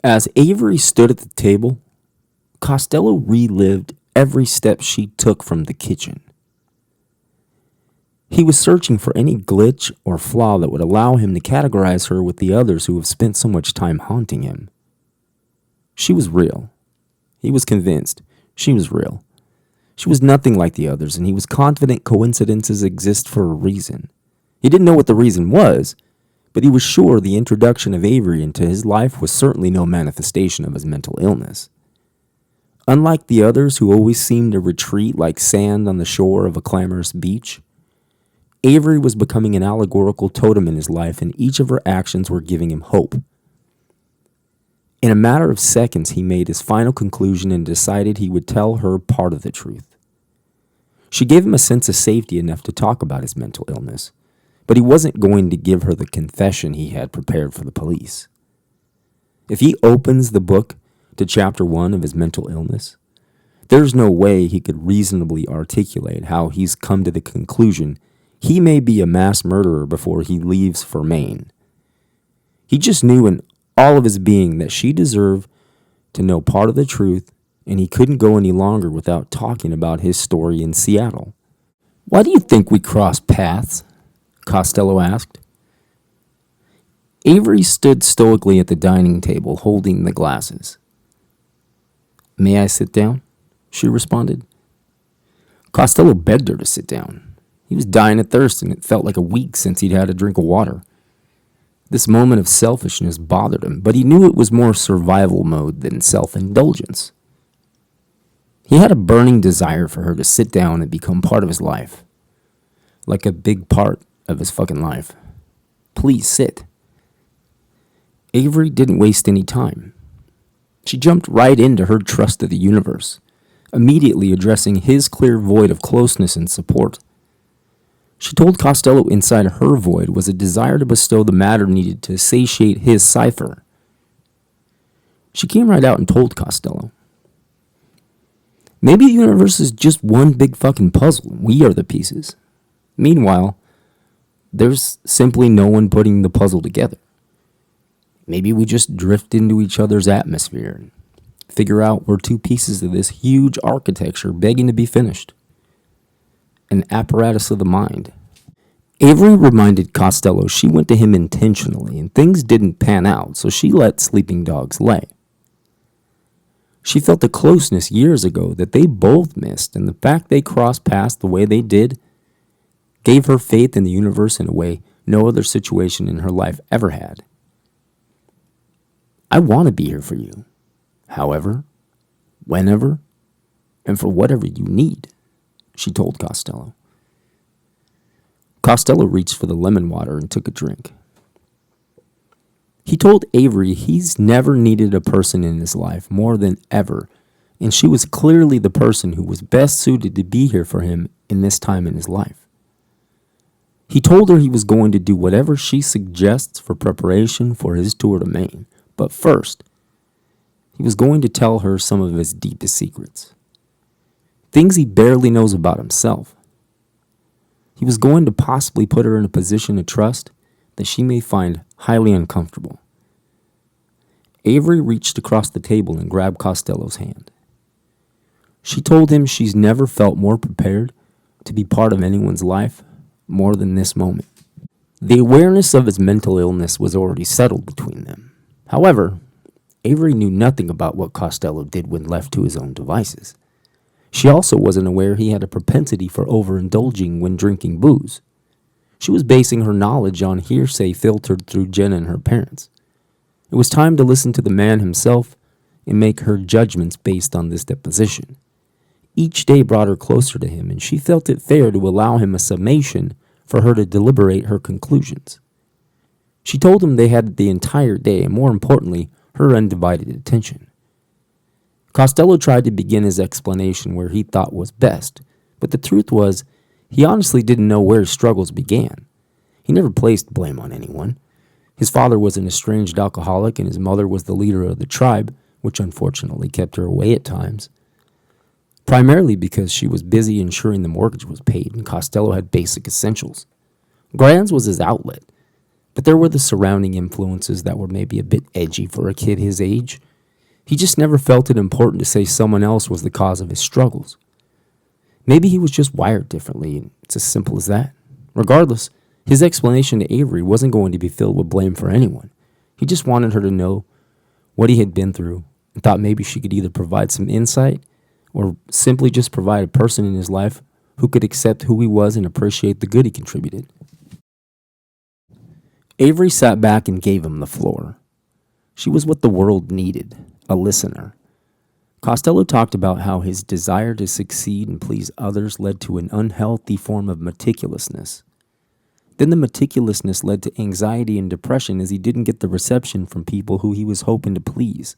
As Avery stood at the table, Costello relived every step she took from the kitchen. He was searching for any glitch or flaw that would allow him to categorize her with the others who have spent so much time haunting him. She was real. He was convinced she was real. She was nothing like the others, and he was confident coincidences exist for a reason. He didn't know what the reason was, but he was sure the introduction of Avery into his life was certainly no manifestation of his mental illness. Unlike the others who always seemed to retreat like sand on the shore of a clamorous beach, Avery was becoming an allegorical totem in his life, and each of her actions were giving him hope. In a matter of seconds, he made his final conclusion and decided he would tell her part of the truth. She gave him a sense of safety enough to talk about his mental illness, but he wasn't going to give her the confession he had prepared for the police. If he opens the book to chapter 1 of his mental illness, there's no way he could reasonably articulate how he's come to the conclusion he may be a mass murderer before he leaves for Maine. He just knew in all of his being that she deserved to know part of the truth, and he couldn't go any longer without talking about his story in Seattle. "Why do you think we crossed paths?" Costello asked. Avery stood stoically at the dining table, holding the glasses. "May I sit down?" she responded. Costello begged her to sit down. He was dying of thirst, and it felt like a week since he'd had a drink of water. This moment of selfishness bothered him, but he knew it was more survival mode than self-indulgence. He had a burning desire for her to sit down and become part of his life. Like a big part of his fucking life. "Please sit." Avery didn't waste any time. She jumped right into her trust of the universe, immediately addressing his clear void of closeness and support. She told Costello inside her void was a desire to bestow the matter needed to satiate his cipher. She came right out and told Costello, "Maybe the universe is just one big fucking puzzle. We are the pieces. Meanwhile, there's simply no one putting the puzzle together. Maybe we just drift into each other's atmosphere and figure out we're two pieces of this huge architecture begging to be finished. An apparatus of the mind." Avery reminded Costello she went to him intentionally, and things didn't pan out, so she let sleeping dogs lay. She felt a closeness years ago that they both missed, and the fact they crossed paths the way they did gave her faith in the universe in a way no other situation in her life ever had. "I want to be here for you, however, whenever, and for whatever you need," she told Costello. Costello reached for the lemon water and took a drink. He told Avery he's never needed a person in his life more than ever, and she was clearly the person who was best suited to be here for him in this time in his life. He told her he was going to do whatever she suggests for preparation for his tour to Maine, but first, he was going to tell her some of his deepest secrets. Things he barely knows about himself. He was going to possibly put her in a position of trust that she may find highly uncomfortable. Avery reached across the table and grabbed Costello's hand. She told him she's never felt more prepared to be part of anyone's life more than this moment. The awareness of his mental illness was already settled between them. However, Avery knew nothing about what Costello did when left to his own devices. She also wasn't aware he had a propensity for overindulging when drinking booze. She was basing her knowledge on hearsay filtered through Jen and her parents. It was time to listen to the man himself and make her judgments based on this deposition. Each day brought her closer to him, and she felt it fair to allow him a summation for her to deliberate her conclusions. She told him they had the entire day, and more importantly, her undivided attention. Costello tried to begin his explanation where he thought was best, but the truth was, he honestly didn't know where his struggles began. He never placed blame on anyone. His father was an estranged alcoholic, and his mother was the leader of the tribe, which unfortunately kept her away at times. Primarily because she was busy ensuring the mortgage was paid, and Costello had basic essentials. Grand's was his outlet, But there were the surrounding influences that were maybe a bit edgy for a kid his age. He just never felt it important to say someone else was the cause of his struggles. Maybe he was just wired differently, and it's as simple as that. Regardless, his explanation to Avery wasn't going to be filled with blame for anyone. He just wanted her to know what he had been through and thought maybe she could either provide some insight or simply just provide a person in his life who could accept who he was and appreciate the good he contributed. Avery sat back and gave him the floor. She was what the world needed, a listener. Costello talked about how his desire to succeed and please others led to an unhealthy form of meticulousness. Then the meticulousness led to anxiety and depression as he didn't get the reception from people who he was hoping to please.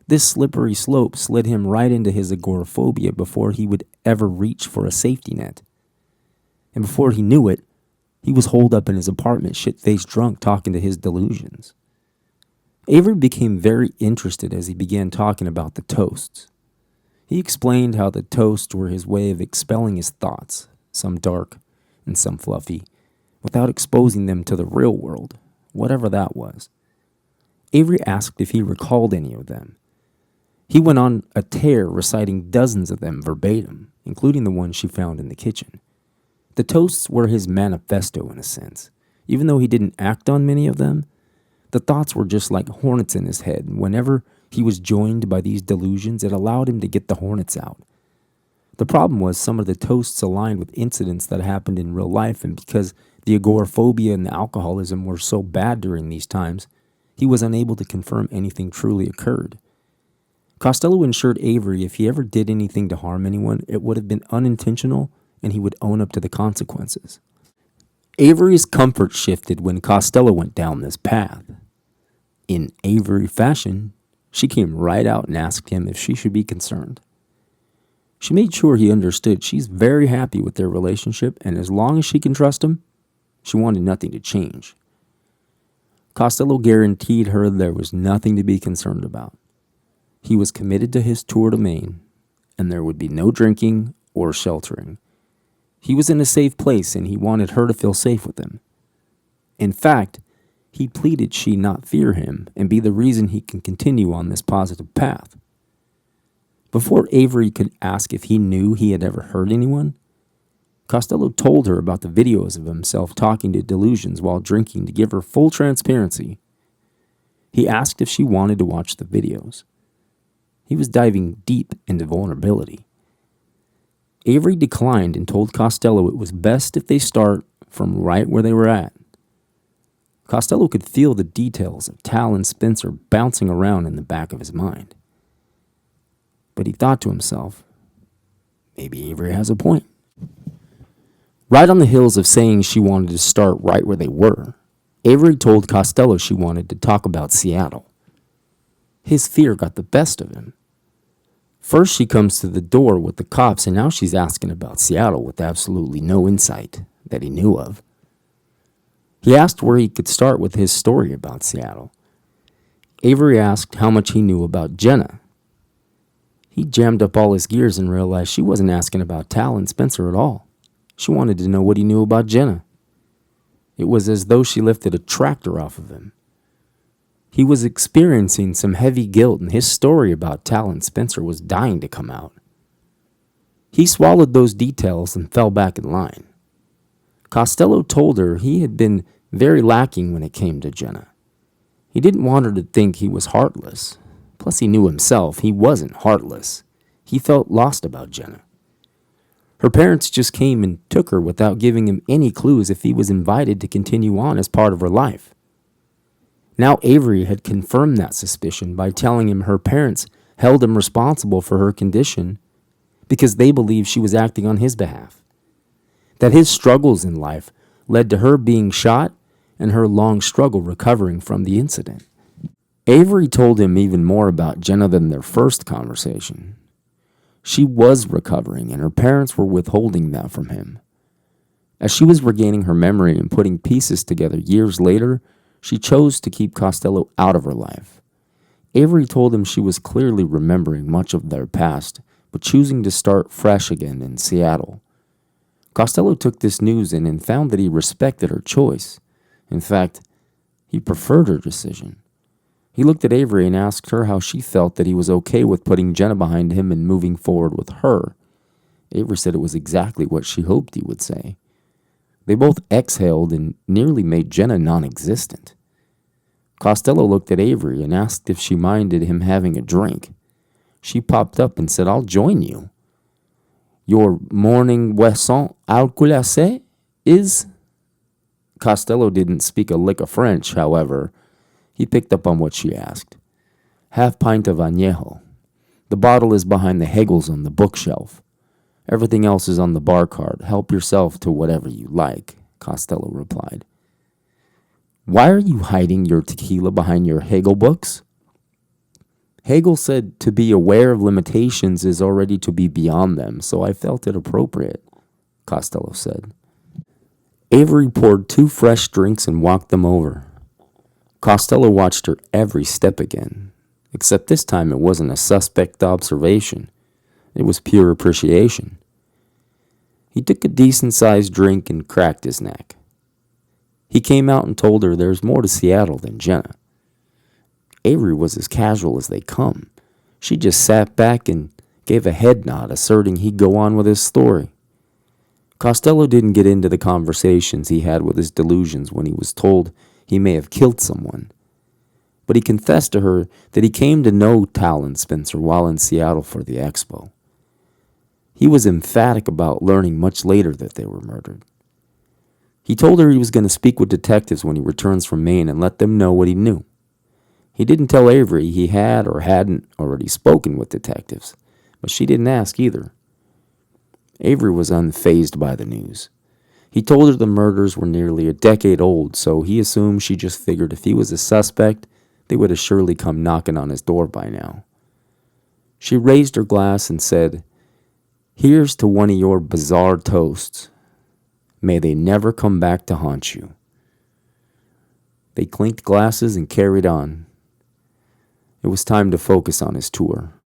This slippery slope slid him right into his agoraphobia before he would ever reach for a safety net. And before he knew it, he was holed up in his apartment, shit-faced drunk, talking to his delusions. Avery became very interested as he began talking about the toasts. He explained how the toasts were his way of expelling his thoughts, some dark and some fluffy, without exposing them to the real world, whatever that was. Avery asked if he recalled any of them. He went on a tear reciting dozens of them verbatim, including the one she found in the kitchen. The toasts were his manifesto in a sense. Even though he didn't act on many of them, the thoughts were just like hornets in his head. Whenever he was joined by these delusions, it allowed him to get the hornets out. The problem was some of the toasts aligned with incidents that happened in real life, and because the agoraphobia and the alcoholism were so bad during these times, he was unable to confirm anything truly occurred. Costello assured Avery if he ever did anything to harm anyone, it would have been unintentional and he would own up to the consequences. Avery's comfort shifted when Costello went down this path. In Avery fashion, she came right out and asked him if she should be concerned. She made sure he understood she's very happy with their relationship, and as long as she can trust him, she wanted nothing to change. Costello guaranteed her there was nothing to be concerned about. He was committed to his tour to Maine, and there would be no drinking or sheltering. He was in a safe place, and he wanted her to feel safe with him. In fact, he pleaded she not fear him and be the reason he can continue on this positive path. Before Avery could ask if he knew he had ever hurt anyone, Costello told her about the videos of himself talking to delusions while drinking to give her full transparency. He asked if she wanted to watch the videos. He was diving deep into vulnerability. Avery declined and told Costello it was best if they start from right where they were at. Costello could feel the details of Tal and Spencer bouncing around in the back of his mind. But he thought to himself, maybe Avery has a point. Right on the heels of saying she wanted to start right where they were, Avery told Costello she wanted to talk about Seattle. His fear got the best of him. First she comes to the door with the cops, and now she's asking about Seattle with absolutely no insight that he knew of. He asked where he could start with his story about Seattle. Avery asked how much he knew about Jenna. He jammed up all his gears and realized she wasn't asking about Tal and Spencer at all. She wanted to know what he knew about Jenna. It was as though she lifted a tractor off of him. He was experiencing some heavy guilt, and his story about Tal and Spencer was dying to come out. He swallowed those details and fell back in line. Costello told her he had been very lacking when it came to Jenna. He didn't want her to think he was heartless. Plus, he knew himself he wasn't heartless. He felt lost about Jenna. Her parents just came and took her without giving him any clues if he was invited to continue on as part of her life. Now Avery had confirmed that suspicion by telling him her parents held him responsible for her condition because they believed she was acting on his behalf. That his struggles in life led to her being shot and her long struggle recovering from the incident. Avery told him even more about Jenna than their first conversation. She was recovering, and her parents were withholding that from him. As she was regaining her memory and putting pieces together years later, she chose to keep Costello out of her life. Avery told him she was clearly remembering much of their past, but choosing to start fresh again in Seattle. Costello took this news in and found that he respected her choice, In fact, he preferred her decision. He looked at Avery and asked her how she felt that he was okay with putting Jenna behind him and moving forward with her. Avery said it was exactly what she hoped he would say. They both exhaled and nearly made Jenna non-existent. Costello looked at Avery and asked if she minded him having a drink. She popped up and said, "I'll join you." "Your morning boisson alcoolisée is?" Costello didn't speak a lick of French, however. He picked up on what she asked. "Half pint of añejo. The bottle is behind the Hegels on the bookshelf. Everything else is on the bar card. Help yourself to whatever you like," Costello replied. "Why are you hiding your tequila behind your Hegel books?" "Hegel said to be aware of limitations is already to be beyond them, so I felt it appropriate," Costello said. Avery poured 2 fresh drinks and walked them over. Costello watched her every step again, except this time it wasn't a suspect observation. It was pure appreciation. He took a decent-sized drink and cracked his neck. He came out and told her there's more to Seattle than Jenna. Avery was as casual as they come. She just sat back and gave a head nod, asserting he'd go on with his story. Costello didn't get into the conversations he had with his delusions when he was told he may have killed someone. But he confessed to her that he came to know Tal and Spencer while in Seattle for the expo. He was emphatic about learning much later that they were murdered. He told her he was going to speak with detectives when he returns from Maine and let them know what he knew. He didn't tell Avery he had or hadn't already spoken with detectives, but she didn't ask either. Avery was unfazed by the news. He told her the murders were nearly a decade old, so he assumed she just figured if he was a suspect, they would have surely come knocking on his door by now. She raised her glass and said, "Here's to one of your bizarre toasts. May they never come back to haunt you." They clinked glasses and carried on. It was time to focus on his tour.